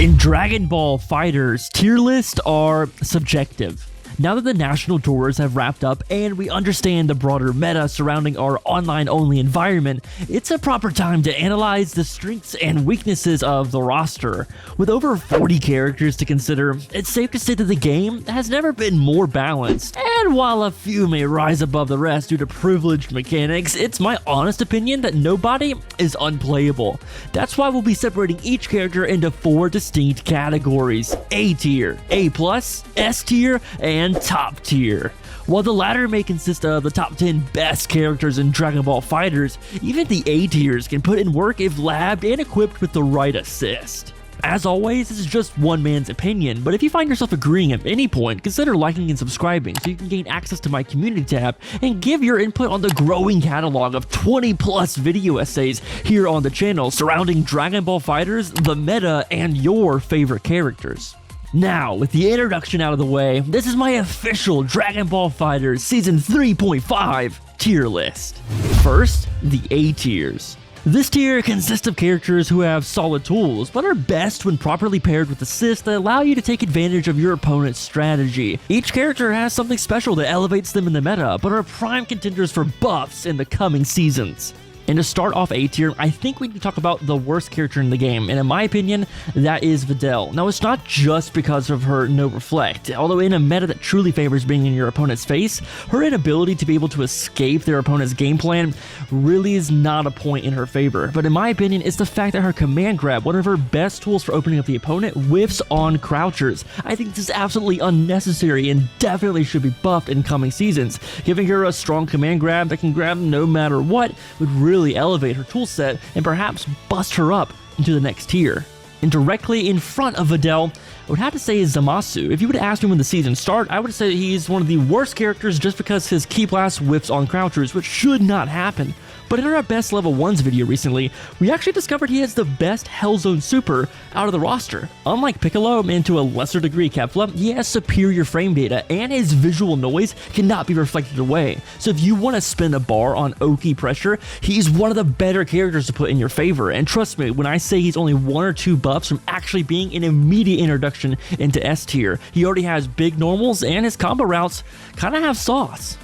In Dragon Ball FighterZ, tier lists are subjective. Now that the national tours have wrapped up and we understand the broader meta surrounding our online-only environment, it's a proper time to analyze the strengths and weaknesses of the roster. With over 40 characters to consider, it's safe to say that the game has never been more balanced. And while a few may rise above the rest due to privileged mechanics, it's my honest opinion that nobody is unplayable. That's why we'll be separating each character into 4 distinct categories: A tier, A+, S tier, and top tier. While the latter may consist of the top 10 best characters in Dragon Ball FighterZ, even the A tiers can put in work if labbed and equipped with the right assist. As always, this is just one man's opinion, but if you find yourself agreeing at any point, consider liking and subscribing so you can gain access to my community tab and give your input on the growing catalog of 20 plus video essays here on the channel surrounding Dragon Ball FighterZ, the meta, and your favorite characters. Now, with the introduction out of the way, this is my official Dragon Ball FighterZ Season 3.5 tier list. First, the A tiers. This tier consists of characters who have solid tools, but are best when properly paired with assists that allow you to take advantage of your opponent's strategy. Each character has something special that elevates them in the meta, but are prime contenders for buffs in the coming seasons. And to start off A tier, I think we need to talk about the worst character in the game, and in my opinion, that is Videl. Now, it's not just because of her no reflect, although in a meta that truly favors being in your opponent's face, her inability to be able to escape their opponent's game plan really is not a point in her favor. But in my opinion, it's the fact that her command grab, one of her best tools for opening up the opponent, whiffs on crouchers. I think this is absolutely unnecessary and definitely should be buffed in coming seasons. Giving her a strong command grab that can grab no matter what would really elevate her toolset and perhaps bust her up into the next tier. And directly in front of Videl, I would have to say is Zamasu. If you would ask me when the season started, I would say he's one of the worst characters just because his key blast whiffs on crouchers, which should not happen. But in our best level 1s video recently, we actually discovered he has the best Hell Zone super out of the roster. Unlike Piccolo, and to a lesser degree Kefla, he has superior frame data and his visual noise cannot be reflected away. So if you want to spin a bar on Oki pressure, he's one of the better characters to put in your favor. And trust me, when I say he's only 1 or 2 buffs from actually being an immediate introduction into S tier, he already has big normals and his combo routes kind of have sauce.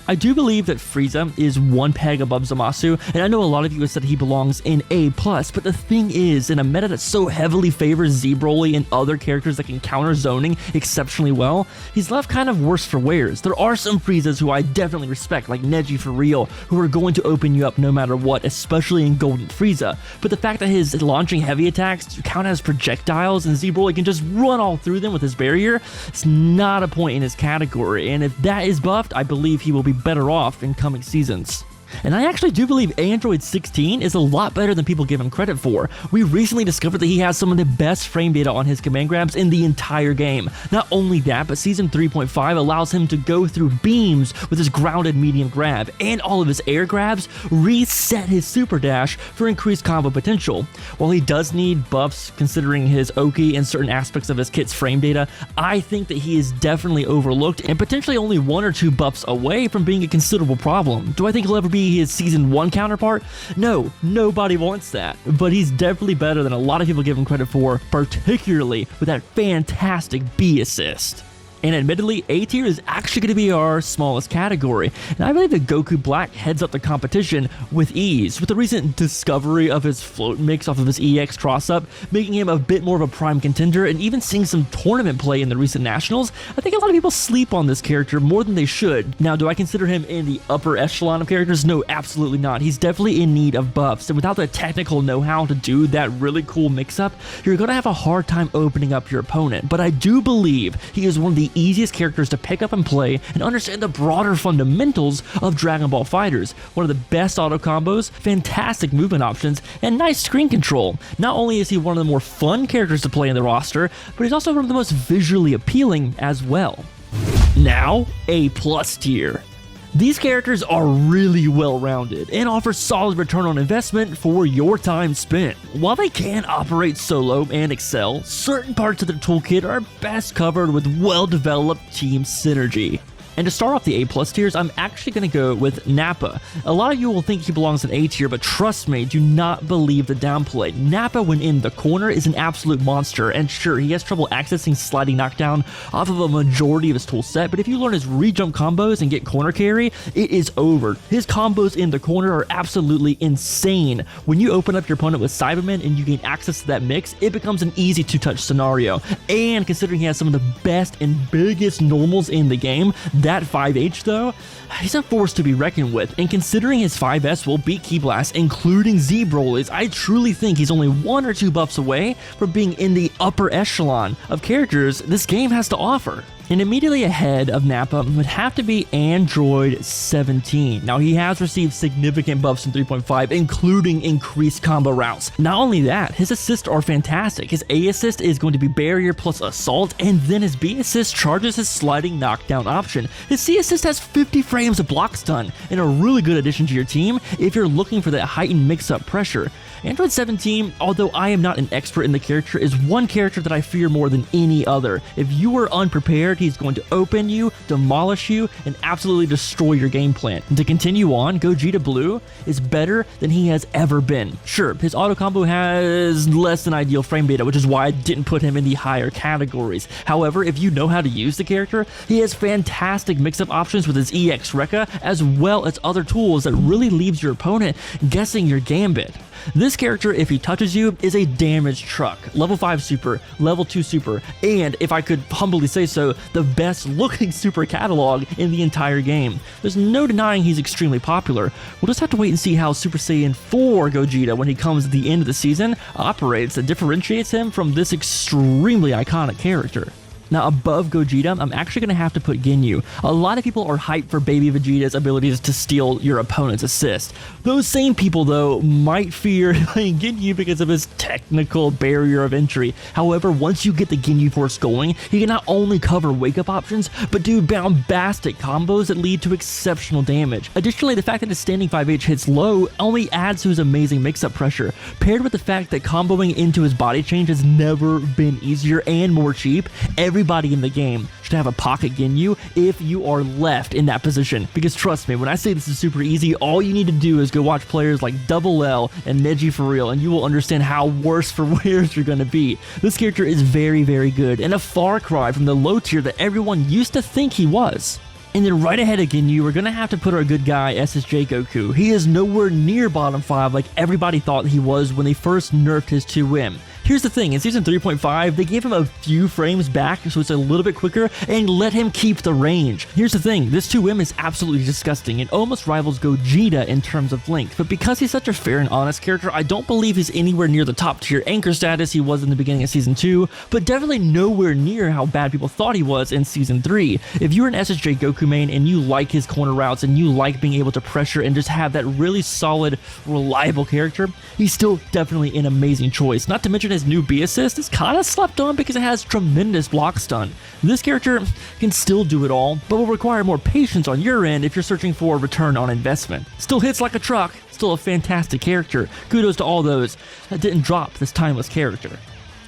I do believe that Frieza is 1 peg above Zamasu, and I know a lot of you have said he belongs in A+, but the thing is, in a meta that so heavily favors Z-Broly and other characters that can counter zoning exceptionally well, he's left kind of worse for wears. There are some Friezas who I definitely respect, like Neji for real, who are going to open you up no matter what, especially in Golden Frieza, but the fact that his launching heavy attacks count as projectiles and Z-Broly can just run all through them with his barrier, it's not a point in his category, and if that is buffed, I believe he will be better off in coming seasons. And I actually do believe Android 16 is a lot better than people give him credit for. We recently discovered that he has some of the best frame data on his command grabs in the entire game. Not only that, but Season 3.5 allows him to go through beams with his grounded medium grab, and all of his air grabs reset his super dash for increased combo potential. While he does need buffs considering his Oki and certain aspects of his kit's frame data, I think that he is definitely overlooked and potentially only 1 or 2 buffs away from being a considerable problem. Do I think he'll ever be his Season 1 counterpart? No, nobody wants that, but he's definitely better than a lot of people give him credit for, particularly with that fantastic B assist. And admittedly, A tier is actually going to be our smallest category, and I believe that Goku Black heads up the competition with ease, with the recent discovery of his float mix off of his EX cross-up, making him a bit more of a prime contender, and even seeing some tournament play in the recent nationals. I think a lot of people sleep on this character more than they should. Now, do I consider him in the upper echelon of characters? No, absolutely not. He's definitely in need of buffs, and without the technical know-how to do that really cool mix-up, you're going to have a hard time opening up your opponent. But I do believe he is one of the easiest characters to pick up and play and understand the broader fundamentals of Dragon Ball FighterZ. One of the best auto combos, fantastic movement options, and nice screen control. Not only is he one of the more fun characters to play in the roster, but he's also one of the most visually appealing as well. Now, A+ tier. These characters are really well-rounded and offer solid return on investment for your time spent. While they can operate solo and excel, certain parts of their toolkit are best covered with well-developed team synergy. And to start off the A+ tiers, I'm actually going to go with Nappa. A lot of you will think he belongs in A tier, but trust me, do not believe the downplay. Nappa, when in the corner, is an absolute monster, and sure, he has trouble accessing sliding knockdown off of a majority of his tool set, but if you learn his re-jump combos and get corner carry, it is over. His combos in the corner are absolutely insane. When you open up your opponent with Cybermen and you gain access to that mix, it becomes an easy two-touch scenario. And considering he has some of the best and biggest normals in the game, that 5H though, he's a force to be reckoned with, and considering his 5S will beat Ki Blast, including Z Broly's, I truly think he's only 1 or 2 buffs away from being in the upper echelon of characters this game has to offer. And immediately ahead of Nappa would have to be Android 17. Now, he has received significant buffs in 3.5, including increased combo routes. Not only that, his assists are fantastic. His A assist is going to be barrier plus assault, and then his B assist charges his sliding knockdown option. His C assist has 50 frames of block stun, and a really good addition to your team if you're looking for that heightened mix-up pressure. Android 17, although I am not an expert in the character, is one character that I fear more than any other. If you are unprepared, he's going to open you, demolish you, and absolutely destroy your game plan. And to continue on, Gogeta Blue is better than he has ever been. Sure, his auto combo has less than ideal frame data, which is why I didn't put him in the higher categories. However, if you know how to use the character, he has fantastic mix-up options with his EX Rekka, as well as other tools that really leaves your opponent guessing your gambit. This character, if he touches you, is a damage truck. Level 5 super, level 2 super, and if I could humbly say so, the best looking super catalog in the entire game. There's no denying he's extremely popular. We'll just have to wait and see how Super Saiyan 4 Gogeta, when he comes at the end of the season, operates that differentiates him from this extremely iconic character. Now, above Gogeta, I'm actually going to have to put Ginyu. A lot of people are hyped for Baby Vegeta's abilities to steal your opponent's assist. Those same people, though, might fear playing Ginyu because of his technical barrier of entry. However, once you get the Ginyu Force going, he can not only cover wake-up options, but do bombastic combos that lead to exceptional damage. Additionally, the fact that his standing 5H hits low only adds to his amazing mix-up pressure, paired with the fact that comboing into his body change has never been easier and more cheap. Everybody in the game should have a pocket Ginyu if you are left in that position, because trust me, when I say this is super easy, all you need to do is go watch players like Double L and Neji for real, and you will understand how worse for wears you're going to be. This character is very, very good, and a far cry from the low tier that everyone used to think he was. And then right ahead of Ginyu, we're going to have to put our good guy, SSJ Goku. He is nowhere near bottom 5 like everybody thought he was when they first nerfed his 2M. Here's the thing, in Season 3.5, they gave him a few frames back so it's a little bit quicker and let him keep the range. Here's the thing, this 2M is absolutely disgusting and almost rivals Gogeta in terms of length, but because he's such a fair and honest character, I don't believe he's anywhere near the top tier anchor status he was in the beginning of Season 2, but definitely nowhere near how bad people thought he was in Season 3. If you're an SSJ Goku main and you like his corner routes and you like being able to pressure and just have that really solid, reliable character, he's still definitely an amazing choice. Not to mention his new B assist is kind of slept on because it has tremendous block stun. This character can still do it all, but will require more patience on your end if you're searching for a return on investment. Still hits like a truck, still a fantastic character. Kudos to all those that didn't drop this timeless character.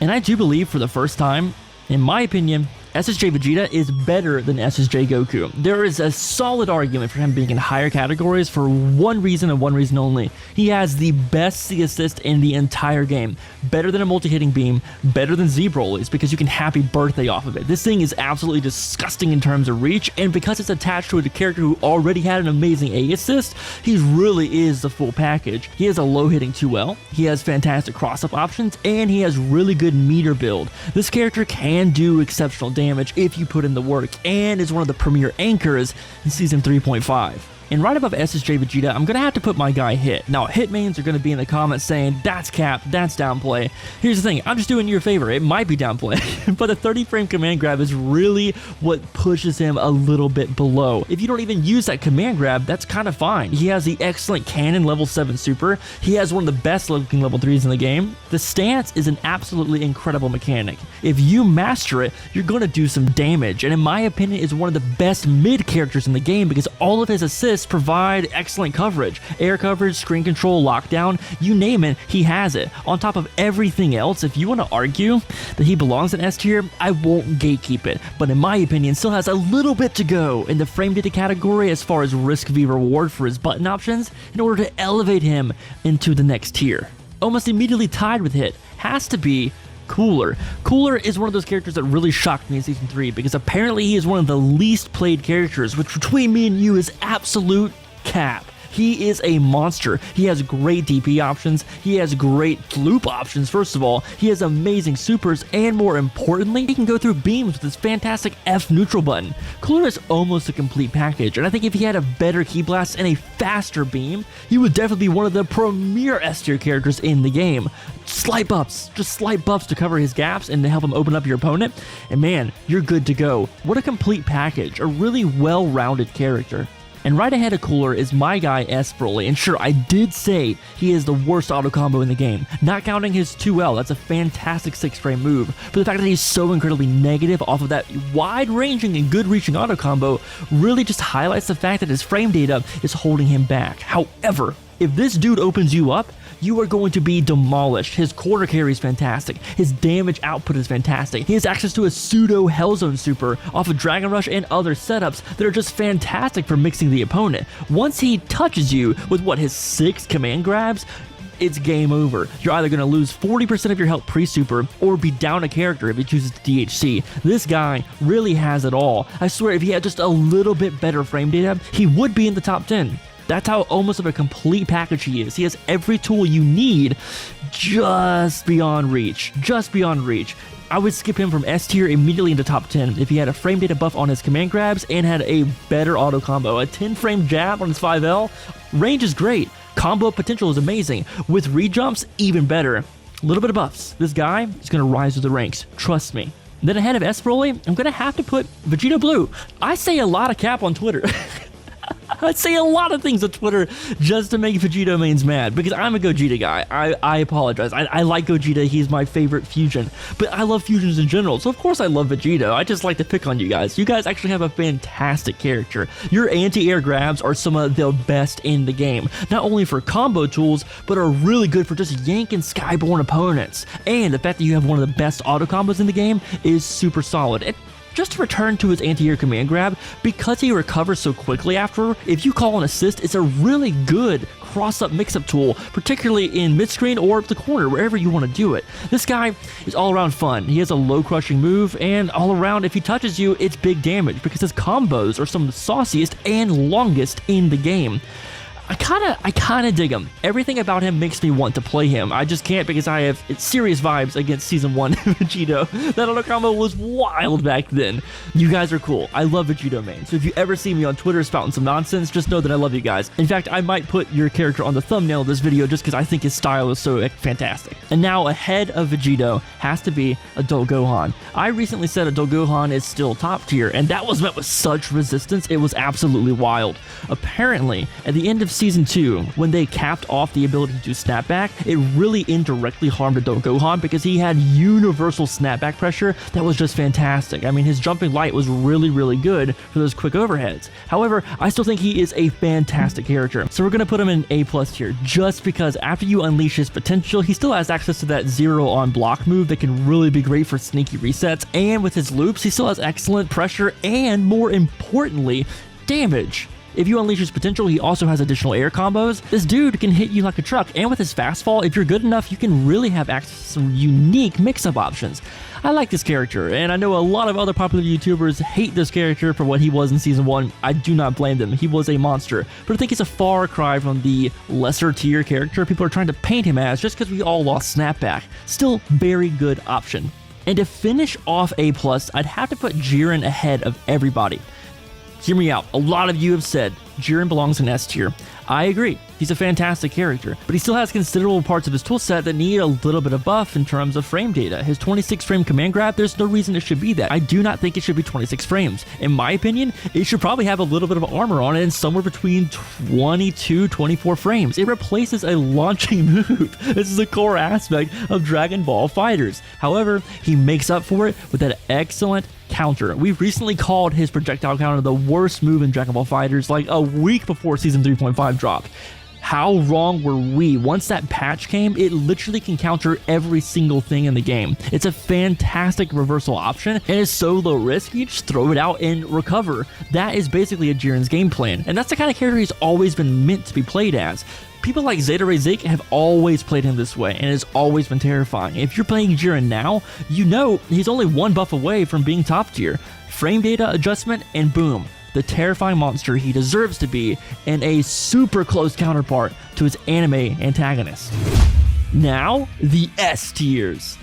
And I do believe for the first time, in my opinion, SSJ Vegeta is better than SSJ Goku. There is a solid argument for him being in higher categories for one reason and one reason only. He has the best C assist in the entire game. Better than a multi-hitting beam, better than Z Broly's because you can happy birthday off of it. This thing is absolutely disgusting in terms of reach, and because it's attached to a character who already had an amazing A assist, he really is the full package. He has a low-hitting 2L, he has fantastic cross-up options, and he has really good meter build. This character can do exceptional damage if you put in the work, and is one of the premier anchors in Season 3.5. And right above SSJ Vegeta, I'm going to have to put my guy Hit. Now, Hit mains are going to be in the comments saying, that's cap, that's downplay. Here's the thing, I'm just doing you a favor. It might be downplay, but the 30 frame command grab is really what pushes him a little bit below. If you don't even use that command grab, that's kind of fine. He has the excellent Cannon level 7 super. He has one of the best looking level 3s in the game. The stance is an absolutely incredible mechanic. If you master it, you're going to do some damage, and in my opinion, is one of the best mid characters in the game because all of his assists assists provide excellent coverage. Air coverage, screen control, lockdown, you name it, he has it. On top of everything else, if you want to argue that he belongs in S tier, I won't gatekeep it, but in my opinion still has a little bit to go in the frame data category as far as risk v reward for his button options in order to elevate him into the next tier. Almost immediately tied with Hit has to be Cooler. Cooler is one of those characters that really shocked me in Season 3 because apparently he is one of the least played characters, which between me and you is absolute cap. He is a monster. He has great DP options. He has great loop options, first of all. He has amazing supers, and more importantly, he can go through beams with his fantastic F neutral button. Cooler is almost a complete package, and I think if he had a better Ki Blast and a faster beam, he would definitely be one of the premier S tier characters in the game. Slight buffs, just slight buffs to cover his gaps and to help him open up your opponent, and man, you're good to go. What a complete package, a really well-rounded character. And right ahead of Cooler is my guy S Broly, and sure, I did say he is the worst auto combo in the game, not counting his 2L, that's a fantastic 6-frame move, but the fact that he's so incredibly negative off of that wide-ranging and good-reaching auto combo really just highlights the fact that his frame data is holding him back. However, if this dude opens you up, you are going to be demolished. His quarter carry is fantastic. His damage output is fantastic. He has access to a pseudo Hellzone super off of Dragon Rush and other setups that are just fantastic for mixing the opponent. Once he touches you with his 6 command grabs, it's game over. You're either going to lose 40% of your health pre-super or be down a character if he chooses to DHC. This guy really has it all. I swear if he had just a little bit better frame data, he would be in the top 10. That's how almost of a complete package he is. He has every tool you need, just beyond reach. Just beyond reach. I would skip him from S tier immediately into top 10 if he had a frame data buff on his command grabs and had a better auto combo. A 10-frame jab on his 5L. Range is great. Combo potential is amazing. With re-jumps, even better. A little bit of buffs. This guy is going to rise to the ranks. Trust me. Then ahead of S Broly, I'm going to have to put Vegito Blue. I say a lot of cap on Twitter. I'd say a lot of things on Twitter just to make Vegito mains mad, because I'm a Gogeta guy. I apologize. I like Gogeta. He's my favorite fusion, but I love fusions in general, so of course I love Vegito. I just like to pick on you guys. You guys actually have a fantastic character. Your anti-air grabs are some of the best in the game, not only for combo tools, but are really good for just yanking Skyborn opponents. And the fact that you have one of the best auto combos in the game is super solid. Just to return to his anti-air command grab, because he recovers so quickly after, if you call an assist, it's a really good cross-up mix-up tool, particularly in mid-screen or the corner, wherever you want to do it. This guy is all-around fun. He has a low-crushing move, and all-around, if he touches you, it's big damage, because his combos are some of the sauciest and longest in the game. I kinda dig him. Everything about him makes me want to play him. I just can't because I have serious vibes against Season 1 Vegito. That auto combo was wild back then. You guys are cool. I love Vegito main. So if you ever see me on Twitter spouting some nonsense, just know that I love you guys. In fact, I might put your character on the thumbnail of this video just because I think his style is so fantastic. And now ahead of Vegito has to be Adult Gohan. I recently said Adult Gohan is still top tier, and that was met with such resistance, it was absolutely wild. Apparently, at the end of Season 2, when they capped off the ability to do snapback, it really indirectly harmed Adult Gohan because he had universal snapback pressure that was just fantastic. I mean, his jumping light was really good for those quick overheads. However, I still think he is a fantastic character, so we're going to put him in A+ tier just because after you unleash his potential, he still has access to that 0 on block move that can really be great for sneaky resets, and with his loops, he still has excellent pressure and, more importantly, damage. If you unleash his potential, he also has additional air combos. This dude can hit you like a truck, and with his fast fall, if you're good enough, you can really have access to some unique mix-up options. I like this character, and I know a lot of other popular YouTubers hate this character for what he was in Season 1. I do not blame them. He was a monster, but I think it's a far cry from the lesser tier character people are trying to paint him as just because we all lost snapback. Still, very good option. And to finish off A+, I'd have to put Jiren ahead of everybody. Hear me out. A lot of you have said Jiren belongs in S tier. I agree. He's a fantastic character, but he still has considerable parts of his toolset that need a little bit of buff in terms of frame data. His 26 frame command grab, there's no reason it should be that. I do not think it should be 26 frames. In my opinion, it should probably have a little bit of armor on it and somewhere between 22, 24 frames. It replaces a launching move. This is a core aspect of Dragon Ball FighterZ. However, he makes up for it with that excellent counter. We recently called his projectile counter the worst move in Dragon Ball FighterZ like a week before Season 3.5 dropped. How wrong were we? Once that patch came, it literally can counter every single thing in the game. It's a fantastic reversal option and it's so low risk, you just throw it out and recover. That is basically a Jiren's game plan, and that's the kind of character he's always been meant to be played as. People like Zeta Ray Zeke have always played him this way, and it's always been terrifying. If you're playing Jiren now, you know he's only one buff away from being top tier. Frame data adjustment, and boom, the terrifying monster he deserves to be, and a super close counterpart to his anime antagonist. Now, the S tiers.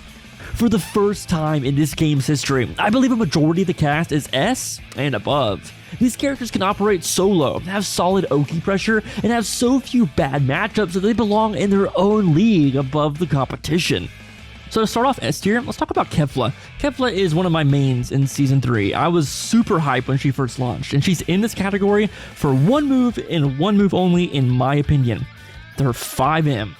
For the first time in this game's history, I believe a majority of the cast is S and above. These characters can operate solo, have solid Oki pressure, and have so few bad matchups that they belong in their own league above the competition. So to start off S tier, let's talk about Kefla. Kefla is one of my mains in Season 3. I was super hyped when she first launched, and she's in this category for one move and one move only in my opinion. They're 5M.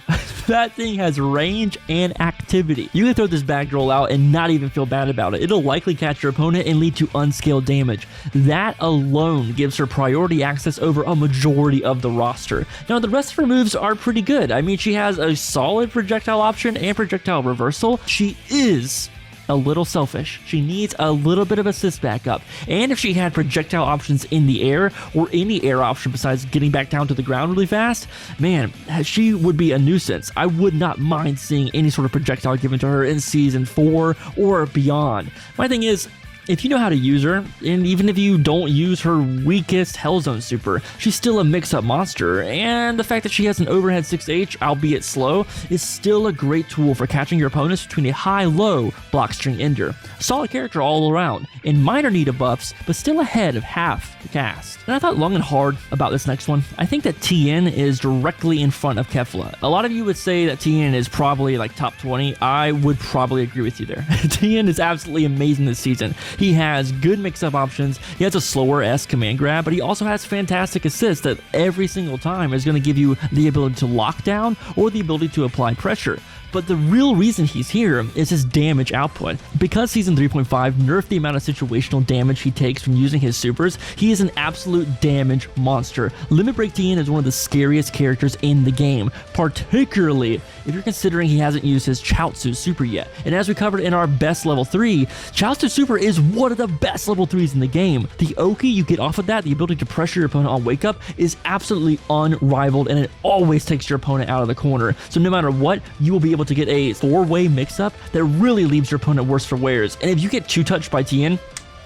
That thing has range and activity. You can throw this back roll out and not even feel bad about it. It'll likely catch your opponent and lead to unscaled damage. That alone gives her priority access over a majority of the roster. Now, the rest of her moves are pretty good. I mean, she has a solid projectile option and projectile reversal. She is a little selfish. She needs a little bit of assist backup. And if she had projectile options in the air, or any air option besides getting back down to the ground really fast, man, she would be a nuisance. I would not mind seeing any sort of projectile given to her in Season 4 or beyond. My thing is, if you know how to use her, and even if you don't use her weakest Hellzone super, she's still a mix-up monster, and the fact that she has an overhead 6H, albeit slow, is still a great tool for catching your opponents between a high-low block string ender. Solid character all around, in minor need of buffs, but still ahead of half the cast. And I thought long and hard about this next one. I think that Tien is directly in front of Kefla. A lot of you would say that Tien is probably like top 20. I would probably agree with you there. Tien is absolutely amazing this season. He has good mix-up options, he has a slower S command grab, but he also has fantastic assists that every single time is going to give you the ability to lock down or the ability to apply pressure. But the real reason he's here is his damage output. Because Season 3.5 nerfed the amount of situational damage he takes from using his supers, he is an absolute damage monster. Limit Break Tien is one of the scariest characters in the game, particularly if you're considering he hasn't used his Chaozu super yet. And as we covered in our best level 3, Chaozu super is one of the best level 3s in the game. The Oki you get off of that, the ability to pressure your opponent on wake up, is absolutely unrivaled, and it always takes your opponent out of the corner. So no matter what, you will be able to get a 4-way mix-up that really leaves your opponent worse for wears. And if you get 2-touched by Tien,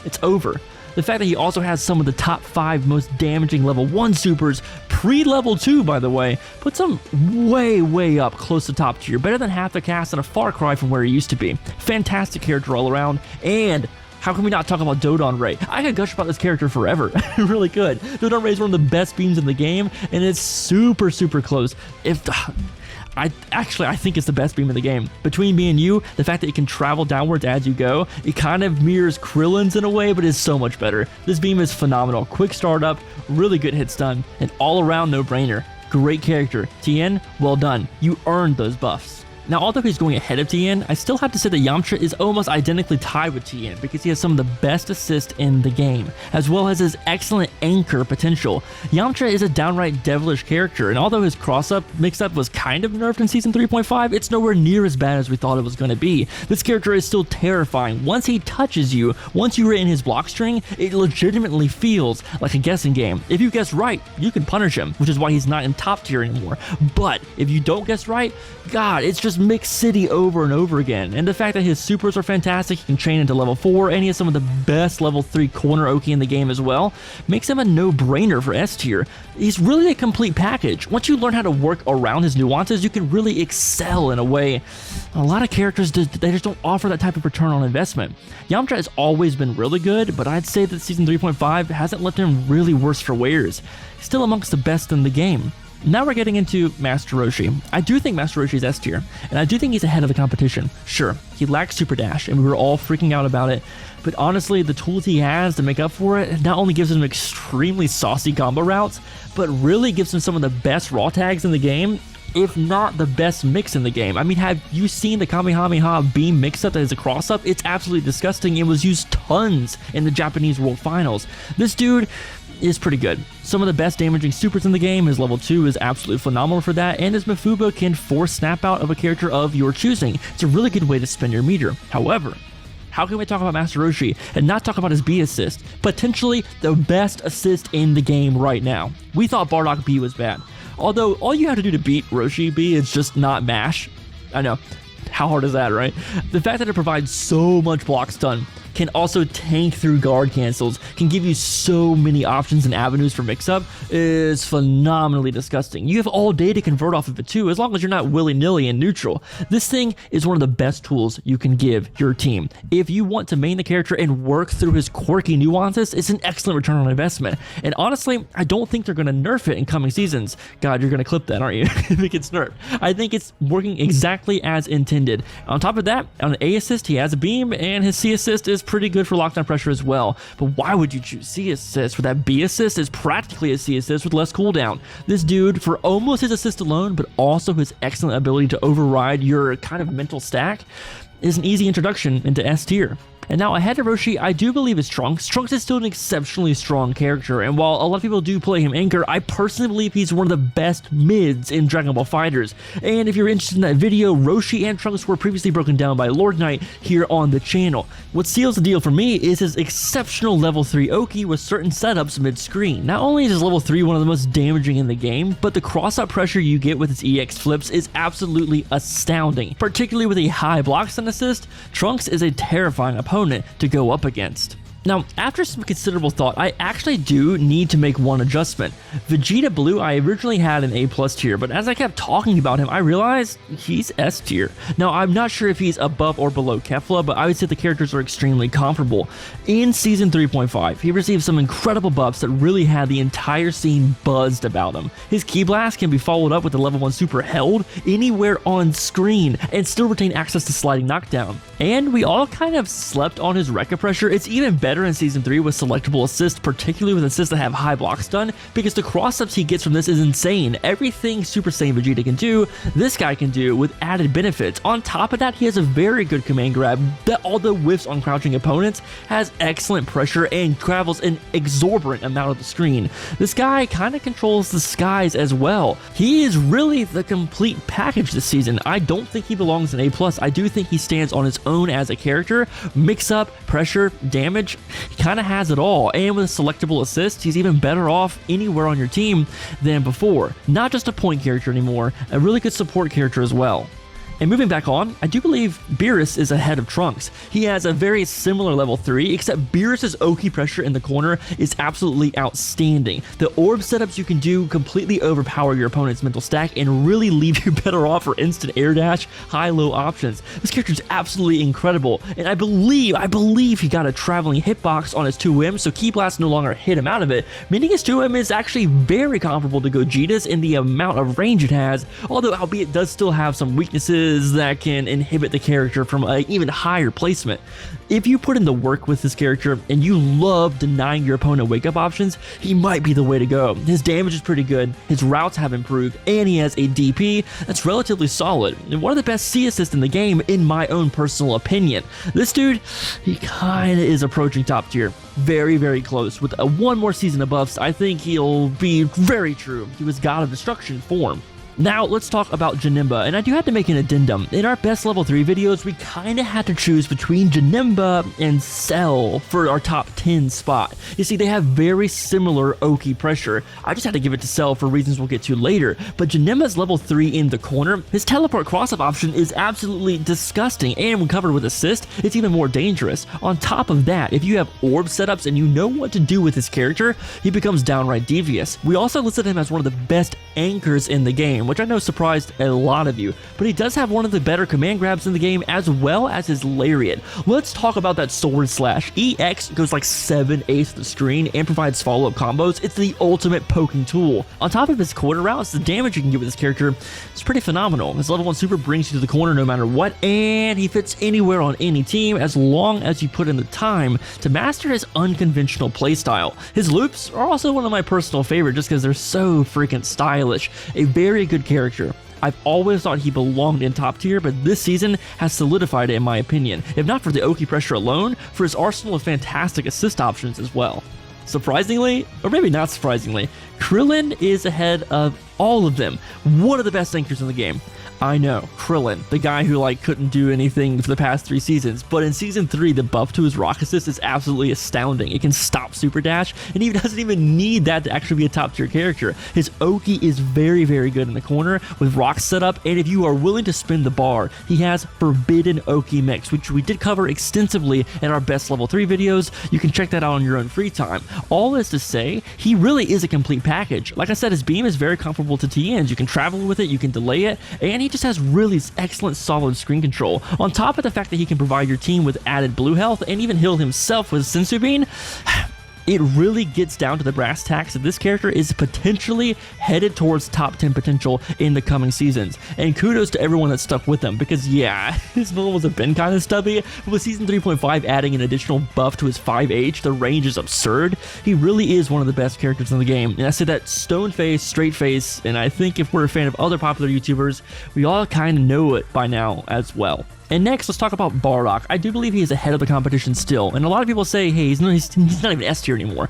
it's over. The fact that he also has some of the top 5 most damaging level 1 supers, pre-level 2 by the way, puts him way up close to top tier, better than half the cast and a far cry from where he used to be. Fantastic character all around, and how can we not talk about Dodon Ray? I could gush about this character forever. Really could. Dodon Ray is one of the best beams in the game, and it's super close. I think it's the best beam in the game. Between me and you, the fact that it can travel downwards as you go, it kind of mirrors Krillin's in a way, but is so much better. This beam is phenomenal. Quick startup, really good hit stun, and all around no-brainer. Great character. Tien, well done. You earned those buffs. Now, although he's going ahead of Tien, I still have to say that Yamcha is almost identically tied with Tien because he has some of the best assists in the game, as well as his excellent anchor potential. Yamcha is a downright devilish character, and although his cross-up mix-up was kind of nerfed in Season 3.5, it's nowhere near as bad as we thought it was going to be. This character is still terrifying. Once he touches you, once you're in his block string, it legitimately feels like a guessing game. If you guess right, you can punish him, which is why he's not in top tier anymore. But if you don't guess right, God, it's just Mix City over and over again. And the fact that his supers are fantastic, he can chain into level 4, and he has some of the best level 3 corner Oki in the game as well, makes him a no-brainer for S tier. He's really a complete package. Once you learn how to work around his nuances, you can really excel in a way a lot of characters, they just don't offer that type of return on investment. Yamcha has always been really good, but I'd say that Season 3.5 hasn't left him really worse for wears. He's still amongst the best in the game. Now we're getting into Master Roshi. I do think Master Roshi is S tier, and I do think he's ahead of the competition. Sure, he lacks Super Dash, and we were all freaking out about it, but honestly, the tools he has to make up for it not only gives him extremely saucy combo routes, but really gives him some of the best raw tags in the game. if not the best mix in the game. I mean, have you seen the Kamehameha beam mix-up that is a cross-up? It's absolutely disgusting. It was used tons in the Japanese World Finals. This dude is pretty good. Some of the best damaging supers in the game. His level 2 is absolutely phenomenal for that, and his Mafuba can force snap out of a character of your choosing. It's a really good way to spend your meter. However, how can we talk about Master Roshi and not talk about his B assist? Potentially the best assist in the game right now. We thought Bardock B was bad. Although all you have to do to beat Roshi B is just not mash. I know. How hard is that, right? The fact that it provides so much block stun, can also tank through guard cancels, can give you so many options and avenues for mix-up, is phenomenally disgusting. You have all day to convert off of it too, as long as you're not willy-nilly in neutral. This thing is one of the best tools you can give your team. If you want to main the character and work through his quirky nuances, it's an excellent return on investment. And honestly, I don't think they're going to nerf it in coming seasons. God, you're going to clip that, aren't you? If it gets nerfed. I think it's working exactly as intended. On top of that, on an A assist, he has a beam, and his C assist is pretty good for lockdown pressure as well. But why would you choose C assist for that? B assist is practically a C assist with less cooldown. This dude, for almost his assist alone, but also his excellent ability to override your kind of mental stack, is an easy introduction into S tier. And now ahead of Roshi, I do believe is Trunks. Trunks is still an exceptionally strong character, and while a lot of people do play him anchor, I personally believe he's one of the best mids in Dragon Ball FighterZ. And if you're interested in that video, Roshi and Trunks were previously broken down by Lord Knight here on the channel. What seals the deal for me is his exceptional level 3 Oki with certain setups mid-screen. Not only is his level 3 one of the most damaging in the game, but the cross-up pressure you get with his EX flips is absolutely astounding. Particularly with a high block stun assist, Trunks is a terrifying opponent to go up against. Now, after some considerable thought, I actually do need to make one adjustment. Vegeta Blue I originally had an A+ tier, but as I kept talking about him, I realized he's S tier. Now, I'm not sure if he's above or below Kefla, but I would say the characters are extremely comparable. In Season 3.5, he received some incredible buffs that really had the entire scene buzzed about him. His Ki Blast can be followed up with the level 1 super held anywhere on screen and still retain access to sliding knockdown. And we all kind of slept on his Rekka pressure. It's even better in Season 3 with selectable assists, particularly with assists that have high block stun, because the cross-ups he gets from this is insane. Everything Super Saiyan Vegeta can do, this guy can do with added benefits. On top of that, he has a very good command grab that, although whiffs on crouching opponents, has excellent pressure and travels an exorbitant amount of the screen. This guy kind of controls the skies as well. He is really the complete package this season. I don't think he belongs in A+. I do think he stands on his own as a character. Mix up, pressure, damage, he kind of has it all, and with selectable assists, he's even better off anywhere on your team than before. Not just a point character anymore, a really good support character as well. And moving back on, I do believe Beerus is ahead of Trunks. He has a very similar level 3, except Beerus's Oki pressure in the corner is absolutely outstanding. The orb setups you can do completely overpower your opponent's mental stack and really leave you better off for instant air dash, high-low options. This character is absolutely incredible, and I believe he got a traveling hitbox on his 2M, so Ki Blast no longer hit him out of it, meaning his 2M is actually very comparable to Gogeta's in the amount of range it has, although albeit it does still have some weaknesses that can inhibit the character from an even higher placement. If you put in the work with this character and you love denying your opponent wake-up options, he might be the way to go. His damage is pretty good, his routes have improved, and he has a DP that's relatively solid, and one of the best C assists in the game in my own personal opinion. This dude, he kinda is approaching top tier. Very, very close. With one more season of buffs, I think he'll be very true to his God of Destruction form. Now, let's talk about Janemba, and I do have to make an addendum. In our best level 3 videos, we kinda had to choose between Janemba and Cell for our top 10 spot. You see, they have very similar Oki pressure. I just had to give it to Cell for reasons we'll get to later, but Janemba's level 3 in the corner, his teleport cross-up option is absolutely disgusting, and when covered with assist, it's even more dangerous. On top of that, if you have orb setups and you know what to do with his character, he becomes downright devious. We also listed him as one of the best anchors in the game, which I know surprised a lot of you, but he does have one of the better command grabs in the game as well as his lariat. Let's talk about that sword slash. EX goes like 7/8 of the screen and provides follow-up combos. It's the ultimate poking tool. On top of his quarter routes, the damage you can get with this character is pretty phenomenal. His level 1 super brings you to the corner no matter what, and he fits anywhere on any team as long as you put in the time to master his unconventional playstyle. His loops are also one of my personal favorites just because they're so freaking stylish. A very good character. I've always thought he belonged in top tier, but this season has solidified it in my opinion. If not for the Oki pressure alone, for his arsenal of fantastic assist options as well. Surprisingly, or maybe not surprisingly, Krillin is ahead of all of them. One of the best anchors in the game. I know, Krillin, the guy who couldn't do anything for the past 3 seasons, but in season 3, the buff to his rock assist is absolutely astounding. It can stop super dash, and he doesn't even need that to actually be a top tier character. His Oki is very, very good in the corner with rock setup, and if you are willing to spin the bar, he has Forbidden Oki mix, which we did cover extensively in our best level 3 videos. You can check that out on your own free time. All this to say, he really is a complete package. Like I said, his beam is very comparable to Tien's. You can travel with it, you can delay it, and he just has really excellent solid screen control. On top of the fact that he can provide your team with added blue health and even heal himself with Sensu Bean, it really gets down to the brass tacks that this character is potentially headed towards top 10 potential in the coming seasons. And kudos to everyone that stuck with him, because yeah, his levels have been kind of stubby, but with season 3.5 adding an additional buff to his 5H, the range is absurd. He really is one of the best characters in the game. And I say that stone face, straight face, and I think if we're a fan of other popular YouTubers, we all kind of know it by now as well. And next, let's talk about Bardock. I do believe he is ahead of the competition still, and a lot of people say, hey, he's not even S tier anymore.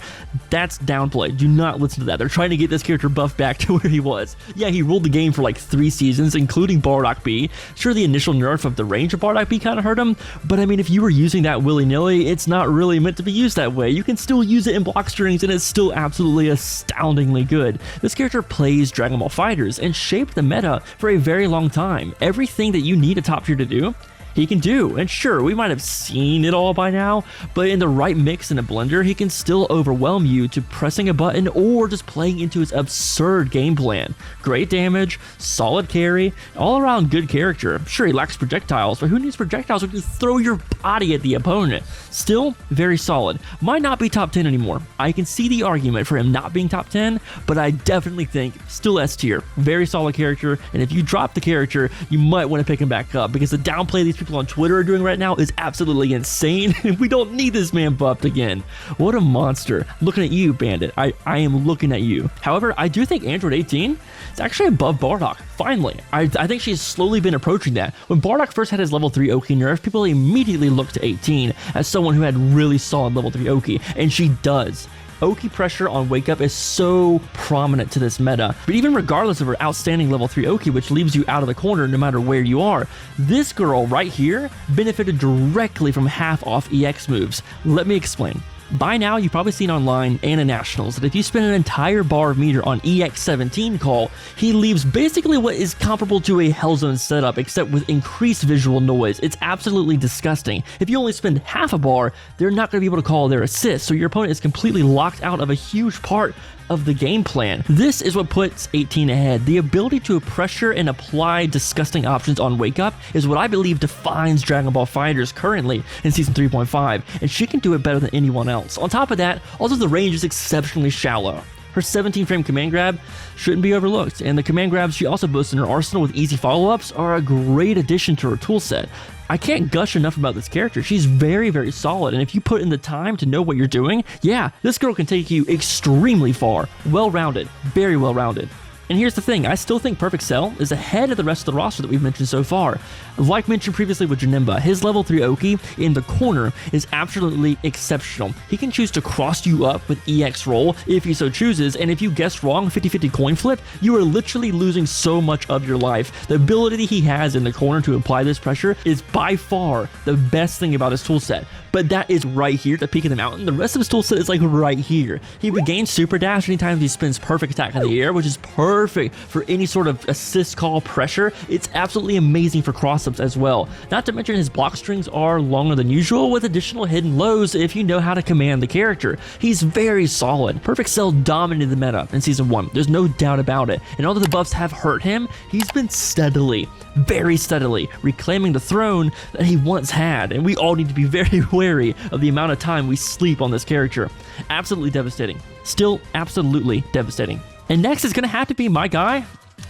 That's downplay. Do not listen to that. They're trying to get this character buffed back to where he was. Yeah, he ruled the game for 3 seasons, including Bardock B. Sure, the initial nerf of the range of Bardock B kind of hurt him, but I mean, if you were using that willy-nilly, it's not really meant to be used that way. You can still use it in block strings, and it's still absolutely astoundingly good. This character plays Dragon Ball FighterZ and shaped the meta for a very long time. Everything that you need a top tier to do, he can do. And sure, we might have seen it all by now, but in the right mix in a blender, he can still overwhelm you to pressing a button or just playing into his absurd game plan. Great damage, solid carry, all around good character. Sure, he lacks projectiles, but who needs projectiles when you throw your body at the opponent? Still, very solid. Might not be top 10 anymore. I can see the argument for him not being top 10, but I definitely think still S tier. Very solid character, and if you drop the character, you might want to pick him back up, because the downplay these people on Twitter are doing right now is absolutely insane. We don't need this man buffed again. What a monster. Looking at you, Bandit. I am looking at you. However, I do think Android 18 is actually above Bardock. Finally. I think she's slowly been approaching that. When Bardock first had his level 3 Oki nerf, people immediately looked to 18 as someone who had really solid level 3 Oki, and she does. Oki pressure on Wake Up is so prominent to this meta, but even regardless of her outstanding level 3 Oki, which leaves you out of the corner no matter where you are, this girl right here benefited directly from half off EX moves. Let me explain. By now, you've probably seen online and in Nationals that if you spend an entire bar of meter on EX17 call, he leaves basically what is comparable to a Hellzone setup, except with increased visual noise. It's absolutely disgusting. If you only spend half a bar, they're not going to be able to call their assist, so your opponent is completely locked out of a huge part of the game plan. This is what puts 18 ahead. The ability to pressure and apply disgusting options on Wake Up is what I believe defines Dragon Ball FighterZ currently in Season 3.5, and she can do it better than anyone else. On top of that, also the range is exceptionally shallow. Her 17-frame command grab shouldn't be overlooked, and the command grabs she also boasts in her arsenal with easy follow-ups are a great addition to her toolset. I can't gush enough about this character. She's very, very solid, and if you put in the time to know what you're doing, yeah, this girl can take you extremely far. Well-rounded, very well-rounded. And here's the thing, I still think Perfect Cell is ahead of the rest of the roster that we've mentioned so far. Like mentioned previously with Janemba, his level 3 Oki in the corner is absolutely exceptional. He can choose to cross you up with EX roll if he so chooses, and if you guessed wrong 50-50 coin flip, you are literally losing so much of your life. The ability he has in the corner to apply this pressure is by far the best thing about his toolset. But that is right here at the peak of the mountain. The rest of his toolset is like right here. He regains super dash anytime he spins perfect attack in the air, which is perfect for any sort of assist call pressure. It's absolutely amazing for cross-ups as well. Not to mention his block strings are longer than usual with additional hidden lows if you know how to command the character. He's very solid. Perfect Cell dominated the meta in Season 1. There's no doubt about it. And although the buffs have hurt him, he's been steadily, very steadily reclaiming the throne that he once had. And we all need to be very wary of the amount of time we sleep on this character. Absolutely devastating. Still absolutely devastating. And next is going to have to be my guy,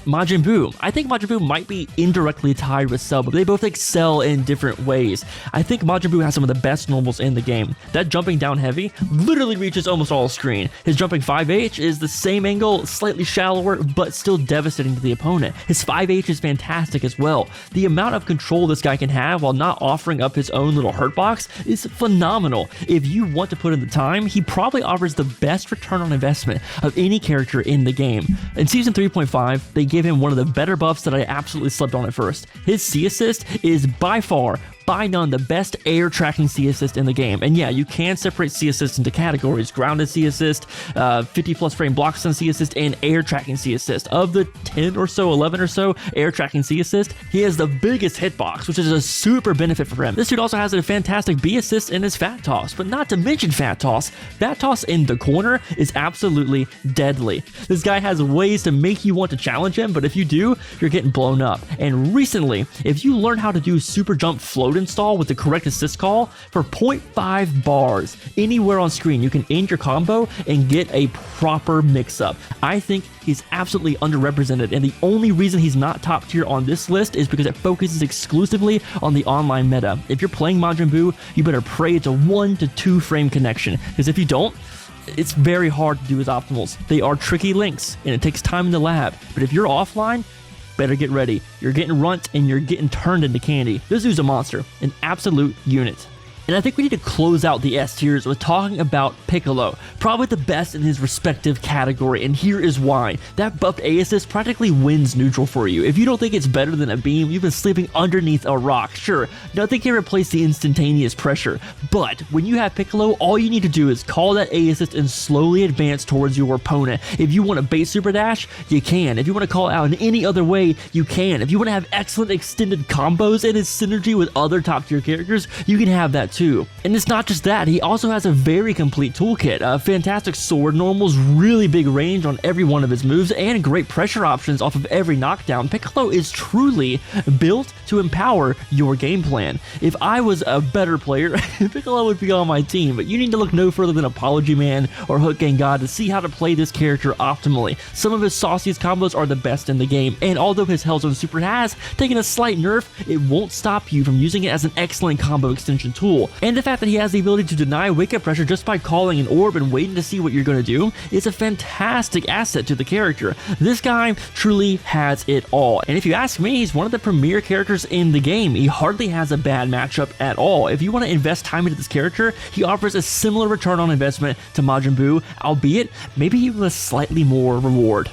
Majin Buu. I think Majin Buu might be indirectly tied with Cell, but they both excel in different ways. I think Majin Buu has some of the best normals in the game. That jumping down heavy literally reaches almost all screen. His jumping 5H is the same angle, slightly shallower, but still devastating to the opponent. His 5H is fantastic as well. The amount of control this guy can have while not offering up his own little hurt box is phenomenal. If you want to put in the time, he probably offers the best return on investment of any character in the game. In Season 3.5, they gave him one of the better buffs that I absolutely slept on at first. His C assist is by far, by none, the best air tracking C assist in the game. And yeah, you can separate C assist into categories: grounded C assist, 50 plus frame block stun C assist, and air tracking C assist. Of the 10 or so, 11 or so air tracking C assist, he has the biggest hitbox, which is a super benefit for him. This dude also has a fantastic B assist in his fat toss, but not to mention fat toss. Fat toss in the corner is absolutely deadly. This guy has ways to make you want to challenge him, but if you do, you're getting blown up. And recently, if you learn how to do super jump float install with the correct assist call, for 0.5 bars anywhere on screen, you can end your combo and get a proper mix-up. I think he's absolutely underrepresented, and the only reason he's not top tier on this list is because it focuses exclusively on the online meta. If you're playing Majin Buu, you better pray it's a 1 to 2 frame connection, because if you don't, it's very hard to do his optimals. They are tricky links, and it takes time in the lab, but if you're offline, better get ready. You're getting runt and you're getting turned into candy. This dude's a monster, an absolute unit. And I think we need to close out the S tiers with talking about Piccolo, probably the best in his respective category, and here is why. That buffed A assist practically wins neutral for you. If you don't think it's better than a beam, you've been sleeping underneath a rock. Sure, nothing can replace the instantaneous pressure, but when you have Piccolo, all you need to do is call that A assist and slowly advance towards your opponent. If you want a base super dash, you can. If you want to call it out in any other way, you can. If you want to have excellent extended combos and his synergy with other top tier characters, you can have that too. And it's not just that, he also has a very complete toolkit, fantastic sword normals, really big range on every one of his moves, and great pressure options off of every knockdown. Piccolo is truly built to empower your game plan. If I was a better player, Piccolo would be on my team, but you need to look no further than Apology Man or Hook Gang God to see how to play this character optimally. Some of his sauciest combos are the best in the game, and although his Hellzone Super has taken a slight nerf, it won't stop you from using it as an excellent combo extension tool. And the fact that he has the ability to deny wake-up pressure just by calling an orb and waiting to see what you're going to do is a fantastic asset to the character. This guy truly has it all. And if you ask me, he's one of the premier characters in the game. He hardly has a bad matchup at all. If you want to invest time into this character, he offers a similar return on investment to Majin Buu, albeit maybe even a slightly more reward.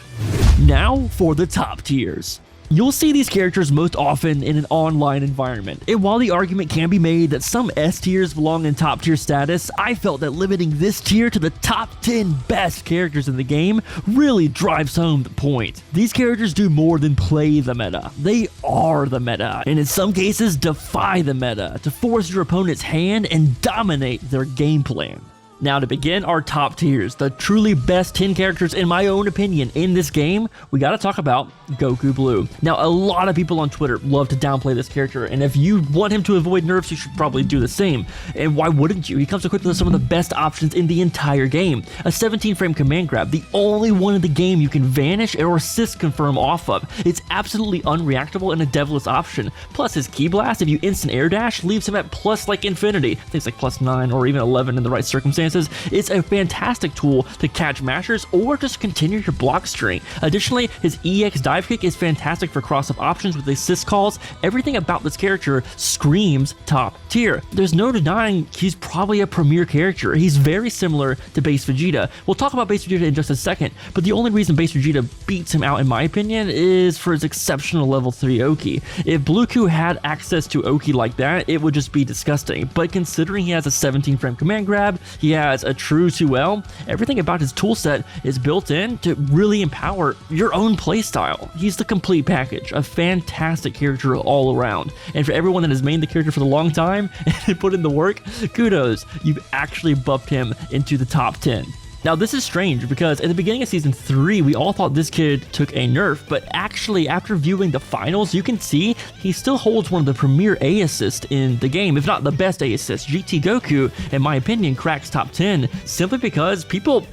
Now for the top tiers. You'll see these characters most often in an online environment, and while the argument can be made that some S tiers belong in top tier status, I felt that limiting this tier to the top 10 best characters in the game really drives home the point. These characters do more than play the meta, they are the meta, and in some cases defy the meta to force your opponent's hand and dominate their game plan. Now to begin our top tiers, the truly best 10 characters in my own opinion in this game, we gotta talk about Goku Blue. Now a lot of people on Twitter love to downplay this character, and if you want him to avoid nerfs, you should probably do the same. And why wouldn't you? He comes equipped with some of the best options in the entire game. A 17 frame command grab, the only one in the game you can vanish or assist confirm off of. It's absolutely unreactable and a devilish option. Plus his Ki Blast, if you instant air dash, leaves him at plus like infinity. I think it's like plus 9 or even 11 in the right circumstances. It's a fantastic tool to catch mashers or just continue your block string. Additionally, his EX dive kick is fantastic for cross-up options with assist calls. Everything about this character screams top tier. There's no denying he's probably a premier character. He's very similar to base Vegeta. We'll talk about base Vegeta in just a second, but the only reason base Vegeta beats him out in my opinion is for his exceptional level 3 Oki. If Blueku had access to Oki like that, it would just be disgusting, but considering he has a 17 frame command grab, he has a true 2L, everything about his toolset is built in to really empower your own playstyle. He's the complete package, a fantastic character all around. And for everyone that has mained the character for a long time and put in the work, kudos, you've actually buffed him into the top 10. Now this is strange because at the beginning of Season 3, we all thought this kid took a nerf, but actually after viewing the finals, you can see he still holds one of the premier A assists in the game, if not the best A assist. GT Goku, in my opinion, cracks top 10 simply because people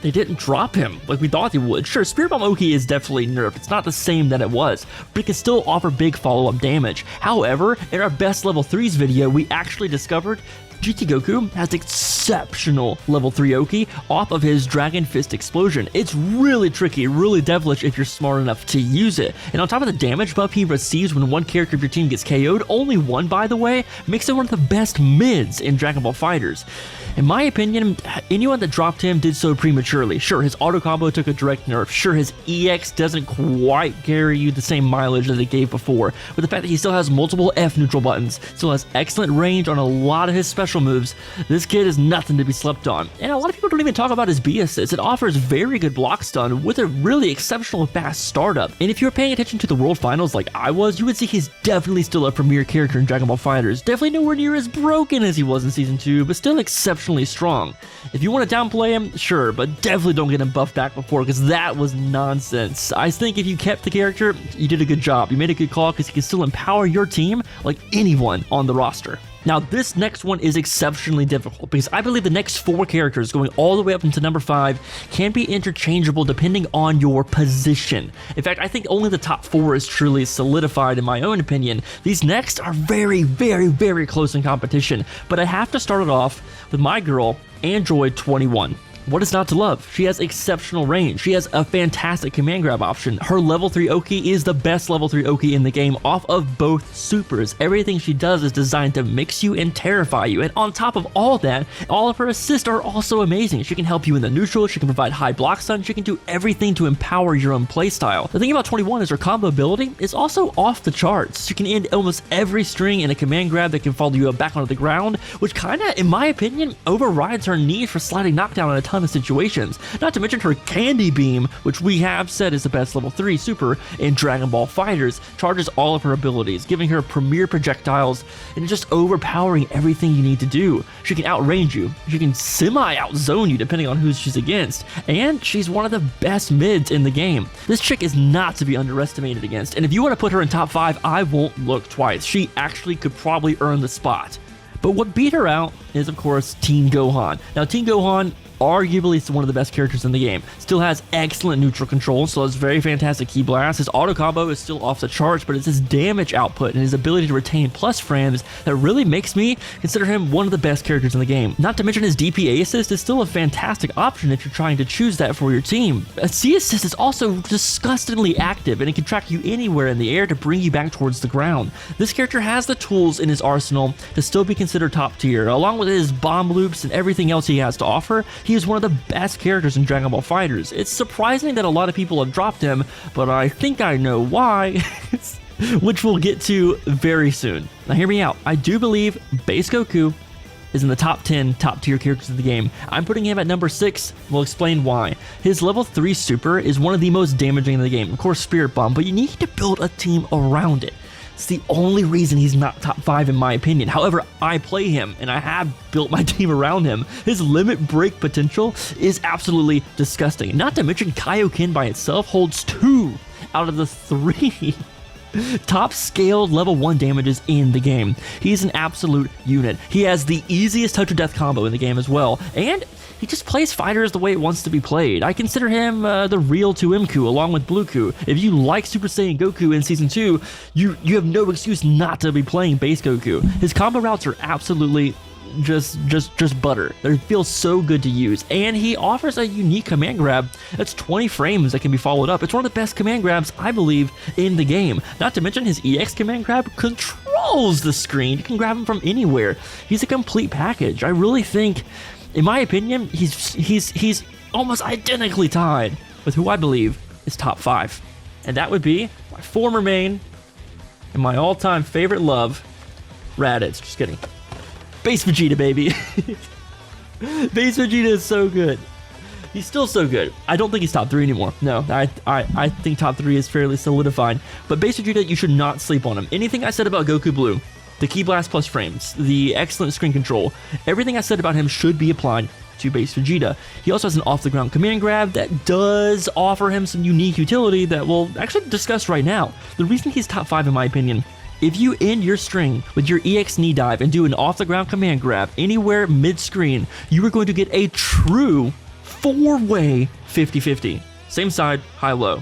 they didn't drop him like we thought they would. Sure, Spirit Bomb Oki is definitely nerfed. It's not the same that it was, but it can still offer big follow-up damage. However, in our best level 3s video, we actually discovered GT Goku has exceptional level 3 Oki off of his Dragon Fist Explosion. It's really tricky, really devilish if you're smart enough to use it. And on top of the damage buff he receives when one character of your team gets KO'd, only one by the way, makes him one of the best mids in Dragon Ball FighterZ. In my opinion, anyone that dropped him did so prematurely. Sure, his auto combo took a direct nerf. Sure, his EX doesn't quite carry you the same mileage that it gave before. But the fact that he still has multiple F neutral buttons, still has excellent range on a lot of his special moves, this kid is nothing to be slept on. And a lot of people don't even talk about his B assist. It offers very good block stun with a really exceptional fast startup. And if you were paying attention to the World Finals like I was, you would see he's definitely still a premier character in Dragon Ball FighterZ. Definitely nowhere near as broken as he was in Season 2, but still exceptionally strong. If you want to downplay him, sure, but definitely don't get him buffed back before, because that was nonsense. I think if you kept the character, you did a good job. You made a good call because he can still empower your team like anyone on the roster. Now, this next one is exceptionally difficult because I believe the next 4 characters going all the way up into number 5 can be interchangeable depending on your position. In fact, I think only the top 4 is truly solidified in my own opinion. These next are very, very, very close in competition, but I have to start it off with my girl, Android 21. What is not to love? She has exceptional range. She has a fantastic command grab option. Her level 3 Oki is the best level 3 Oki in the game off of both supers. Everything she does is designed to mix you and terrify you. And on top of all that, all of her assists are also amazing. She can help you in the neutral, she can provide high block stun, she can do everything to empower your own playstyle. The thing about 21 is her combo ability is also off the charts. She can end almost every string in a command grab that can follow you back onto the ground, which kinda, in my opinion, overrides her need for sliding knockdown in a ton of situations. Not to mention her Candy Beam, which we have said is the best level 3 super in Dragon Ball FighterZ, charges all of her abilities, giving her premier projectiles and just overpowering everything you need to do. She can outrange you, she can semi-outzone you depending on who she's against, and she's one of the best mids in the game. This chick is not to be underestimated against, and if you want to put her in top 5, I won't look twice. She actually could probably earn the spot. But what beat her out is, of course, Tien Gohan. Now, Tien Gohan arguably is one of the best characters in the game. Still has excellent neutral control, so has very fantastic key blast. His auto combo is still off the charts, but it's his damage output and his ability to retain plus frames that really makes me consider him one of the best characters in the game. Not to mention his DPA assist is still a fantastic option if you're trying to choose that for your team. A C assist is also disgustingly active, and it can track you anywhere in the air to bring you back towards the ground. This character has the tools in his arsenal to still be considered top tier. Along with his bomb loops and everything else he has to offer, he is one of the best characters in Dragon Ball FighterZ. It's surprising that a lot of people have dropped him, but I think I know why, which we'll get to very soon. Now hear me out. I do believe Base Goku is in the top 10 top tier characters of the game. I'm putting him at number 6. We'll explain why. His level 3 super is one of the most damaging in the game. Of course, Spirit Bomb, but you need to build a team around it. It's the only reason he's not top 5 in my opinion. However, I play him and I have built my team around him. His limit break potential is absolutely disgusting. Not to mention Kaioken by itself holds 2 out of the 3 top scaled level 1 damages in the game. He's an absolute unit. He has the easiest touch of death combo in the game as well, and he just plays fighters the way it wants to be played. I consider him the real 2MQ along with Blueku. If you like Super Saiyan Goku in Season 2, you have no excuse not to be playing Base Goku. His combo routes are absolutely just butter. They feel so good to use, and he offers a unique command grab that's 20 frames that can be followed up. It's one of the best command grabs, I believe, in the game. Not to mention his EX command grab controls the screen. You can grab him from anywhere. He's a complete package. I really think, in my opinion, he's almost identically tied with who I believe is top 5, and that would be my former main and my all-time favorite love, Raditz. Just kidding. Base Vegeta, baby. Base Vegeta is so good. He's still so good. I don't think he's top 3 anymore. No, I think top 3 is fairly solidified. But Base Vegeta, you should not sleep on him. Anything I said about Goku Blue, the Key Blast plus frames, the excellent screen control, everything I said about him should be applied to Base Vegeta. He also has an off-the-ground command grab that does offer him some unique utility that we'll actually discuss right now. The reason he's top 5 in my opinion, if you end your string with your EX knee dive and do an off-the-ground command grab anywhere mid-screen, you are going to get a true four-way 50-50. Same side, high-low.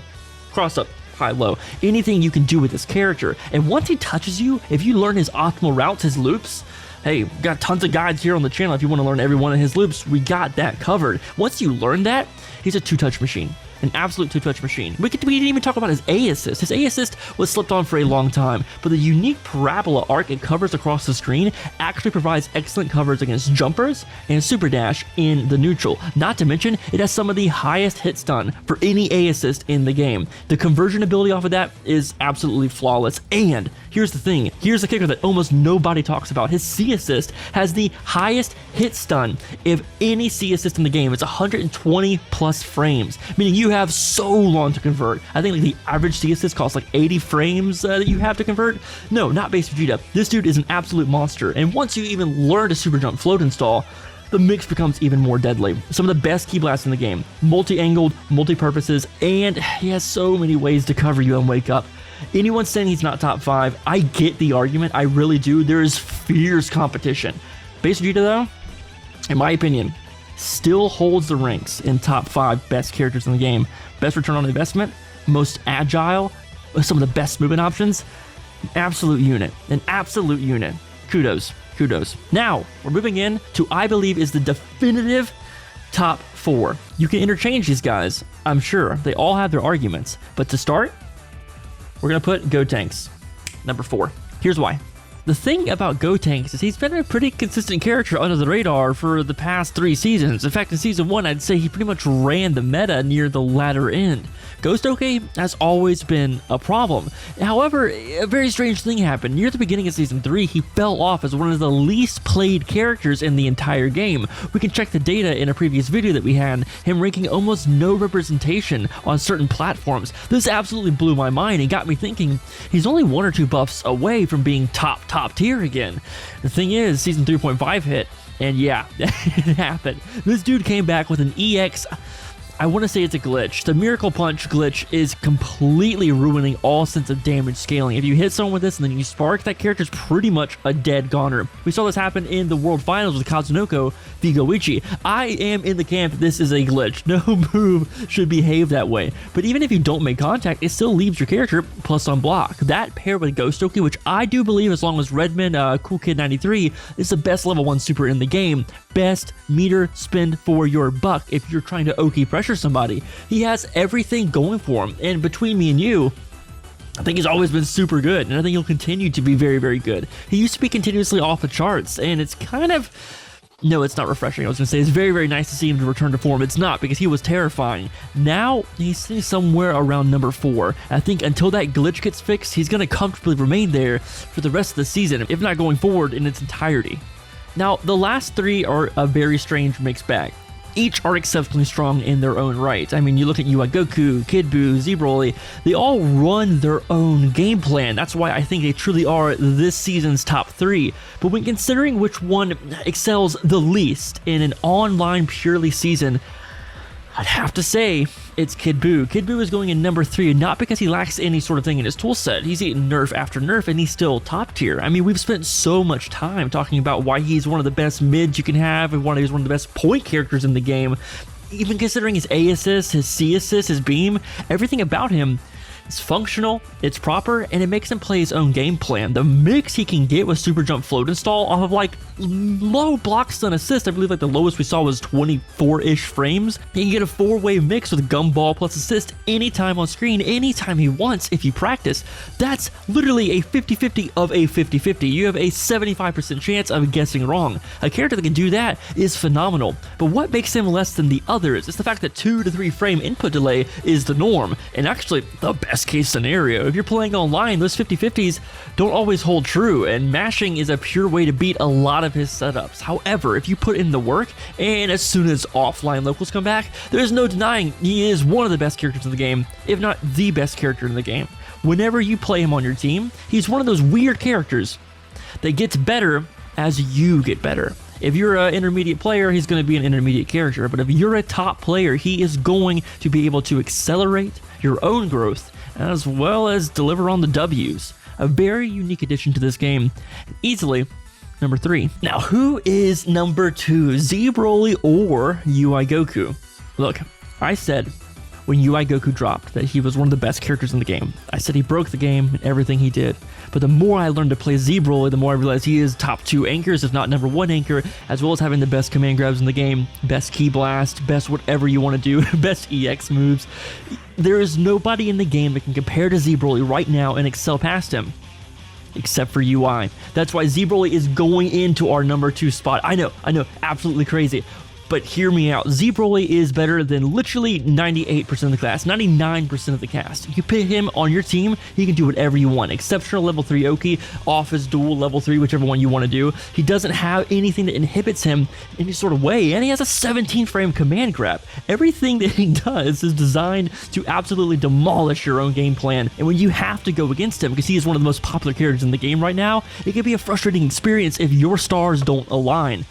Cross up, high-low. Anything you can do with this character. And once he touches you, if you learn his optimal routes, his loops, hey, we've got tons of guides here on the channel. If you want to learn every one of his loops, we got that covered. Once you learn that, he's a two-touch machine. An absolute two-touch machine. We didn't even talk about his A assist. His A assist was slept on for a long time, but the unique parabola arc it covers across the screen actually provides excellent coverage against jumpers and super dash in the neutral. Not to mention, it has some of the highest hit stun for any A assist in the game. The conversion ability off of that is absolutely flawless. And here's the thing. Here's the kicker that almost nobody talks about. His C assist has the highest hit stun of any C assist in the game. It's 120 plus frames, meaning you have so long to convert. I think like the average C assist costs like 80 frames that you have to convert. No, not base Vegeta. This dude is an absolute monster. And once you even learn to super jump float install, the mix becomes even more deadly. Some of the best key blasts in the game. Multi-angled, multi-purposes, and he has so many ways to cover you and wake up. Anyone saying he's not top 5, I get the argument. I really do. There is fierce competition. Base Vegeta though, in my opinion, still holds the ranks in top 5 best characters in the game. Best return on investment, most agile, some of the best movement options. Absolute unit, an absolute unit. Kudos, kudos. Now, we're moving in to, I believe, is the definitive top 4. You can interchange these guys, I'm sure. They all have their arguments. But to start, we're going to put Gotenks, number 4. Here's why. The thing about Gotenks is he's been a pretty consistent character under the radar for the past 3 seasons. In fact, in season 1, I'd say he pretty much ran the meta near the latter end. Ghost-OK has always been a problem. However, a very strange thing happened. Near the beginning of season 3, he fell off as one of the least played characters in the entire game. We can check the data in a previous video that we had, him ranking almost no representation on certain platforms. This absolutely blew my mind and got me thinking, he's only 1 or 2 buffs away from being top tier again. The thing is, season 3.5 hit, and yeah, it happened. This dude came back with an EX. I want to say it's a glitch. The Miracle Punch glitch is completely ruining all sense of damage scaling. If you hit someone with this and then you spark, that character's pretty much a dead goner. We saw this happen in the World Finals with Kazunoko v Goichi. I am in the camp that this is a glitch. No move should behave that way. But even if you don't make contact, it still leaves your character plus on block. That paired with Ghost-OK, which I do believe, as long as Redman, Cool Kid 93, is the best level 1 super in the game. Best meter spend for your buck if you're trying to Oki pressure somebody. He has everything going for him, and between me and you, I think he's always been super good, and I think he'll continue to be very, very good. He used to be continuously off the charts, and it's kind of... No, it's not refreshing. I was going to say it's very, very nice to see him to return to form. It's not, because he was terrifying. Now, he's sitting somewhere around number 4. I think until that glitch gets fixed, he's going to comfortably remain there for the rest of the season, if not going forward in its entirety. Now, the last 3 are a very strange mixed bag. Each are exceptionally strong in their own right. I mean, you look at UI Goku, Kid Buu, Z-Broly, they all run their own game plan. That's why I think they truly are this season's top 3. But when considering which one excels the least in an online purely season, I'd have to say it's Kid Buu. Kid Buu is going in number 3, not because he lacks any sort of thing in his toolset. He's eaten nerf after nerf, and he's still top tier. I mean, we've spent so much time talking about why he's one of the best mids you can have, and why he's one of the best point characters in the game. Even considering his A assist, his C assist, his beam, everything about him is functional, it's proper, and it makes him play his own game plan. The mix he can get with super jump float install off of like low block stun assist, I believe like the lowest we saw was 24-ish frames. He can get a 4-way mix with gumball plus assist anytime on screen, anytime he wants if you practice. That's literally a 50-50 of a 50-50. You have a 75% chance of guessing wrong. A character that can do that is phenomenal. But what makes him less than the others is the fact that 2 to 3 frame input delay is the norm, and actually the best case scenario. If you're playing online, those 50-50s don't always hold true, and mashing is a pure way to beat a lot of his setups. However, if you put in the work, and as soon as offline locals come back, there's no denying he is one of the best characters in the game, if not the best character in the game. Whenever you play him on your team, he's one of those weird characters that gets better as you get better. If you're an intermediate player, he's going to be an intermediate character, but if you're a top player, he is going to be able to accelerate your own growth as well as deliver on the W's. A very unique addition to this game. Easily number 3. Now, who is number 2? Z-Broly or UI Goku? Look, I said when UI Goku dropped that he was one of the best characters in the game. I said he broke the game and everything he did. But the more I learned to play Z Broly, the more I realized he is top 2 anchors, if not number 1 anchor, as well as having the best command grabs in the game, best ki blast, best whatever you want to do, best EX moves. There is nobody in the game that can compare to Z Broly right now and excel past him, except for UI. That's why Z Broly is going into our number 2 spot. I know, absolutely crazy. But hear me out. Z Broly is better than literally 98% of the class, 99% of the cast. You put him on your team, he can do whatever you want. Exceptional level 3 Oki, off his dual level 3, whichever one you want to do. He doesn't have anything that inhibits him in any sort of way, and he has a 17-frame command grab. Everything that he does is designed to absolutely demolish your own game plan, and when you have to go against him, because he is one of the most popular characters in the game right now, it can be a frustrating experience if your stars don't align.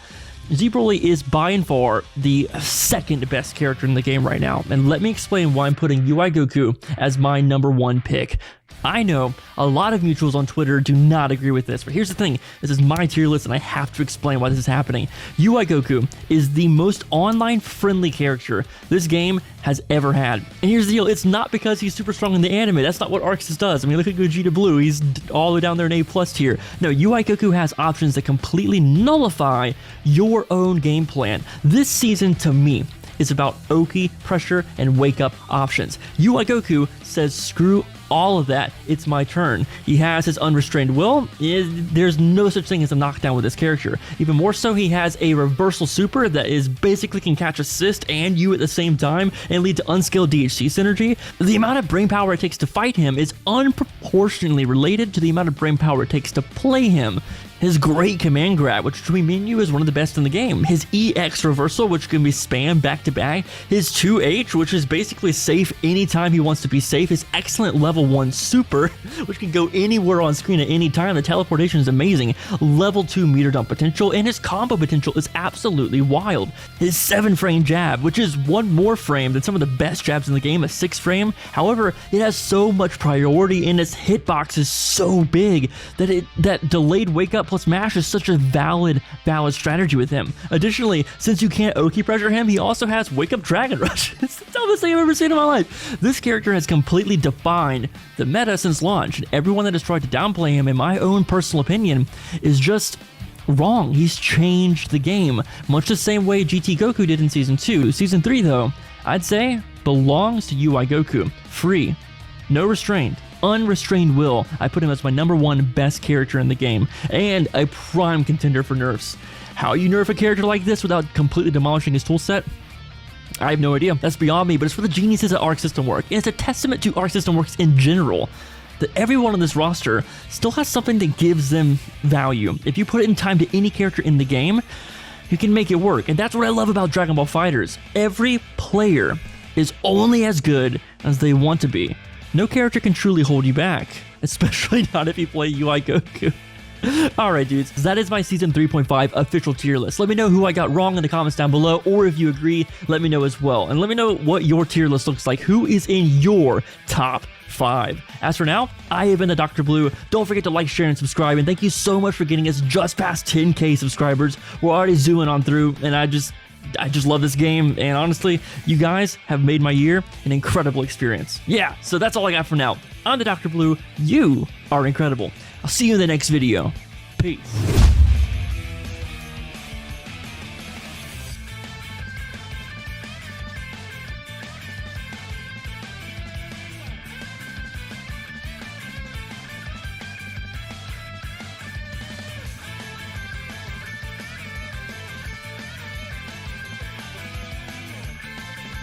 Z Broly is by and far the second best character in the game right now, and let me explain why I'm putting UI Goku as my number 1 pick. I know a lot of mutuals on Twitter do not agree with this, but here's the thing, this is my tier list and I have to explain why this is happening. UI Goku is the most online friendly character this game has ever had. And here's the deal, it's not because he's super strong in the anime, that's not what ArcSys does. I mean, look at Gogeta Blue, he's all the way down there in A+ tier. No, UI Goku has options that completely nullify your own game plan. This season, to me, is about Oki, pressure, and wake-up options. UI Goku says screw all of that, it's my turn. He has his unrestrained will. There's no such thing as a knockdown with this character. Even more so, he has a reversal super that is basically can catch assist and you at the same time and lead to unskilled DHC synergy. The amount of brain power it takes to fight him is unproportionally related to the amount of brain power it takes to play him. His great command grab, which between me and you is one of the best in the game. His EX reversal, which can be spammed back to back. His 2H, which is basically safe anytime he wants to be safe. His excellent level 1 super, which can go anywhere on screen at any time. The teleportation is amazing. Level 2 meter dump potential, and his combo potential is absolutely wild. His 7-frame jab, which is 1 more frame than some of the best jabs in the game, a 6-frame. However, it has so much priority and its hitbox is so big that delayed wake up plus mash is such a valid strategy with him. Additionally, since you can't Oki pressure him, he also has Wake Up Dragon Rush. It's the dumbest thing I've ever seen in my life. This character has completely defined the meta since launch, and everyone that has tried to downplay him, in my own personal opinion, is just wrong. He's changed the game, much the same way GT Goku did in Season 2. Season 3, though, I'd say belongs to UI Goku. Free, no restraint, unrestrained will. I put him as my number 1 best character in the game, and a prime contender for nerfs. How you nerf a character like this without completely demolishing his toolset? I have no idea. That's beyond me, but it's for the geniuses at Arc System Works, and it's a testament to Arc System Works in general that everyone on this roster still has something that gives them value. If you put it in time to any character in the game, you can make it work, and that's what I love about Dragon Ball FighterZ. Every player is only as good as they want to be. No character can truly hold you back, especially not if you play UI Goku. Alright dudes, that is my Season 3.5 official tier list. Let me know who I got wrong in the comments down below, or if you agree, let me know as well. And let me know what your tier list looks like. Who is in your top 5? As for now, I have been the Dr. Blue. Don't forget to like, share, and subscribe. And thank you so much for getting us just past 10K subscribers. We're already zooming on through, and I just love this game, and honestly, you guys have made my year an incredible experience. Yeah, so that's all I got for now. I'm the Dr. Blue. You are incredible. I'll see you in the next video. Peace.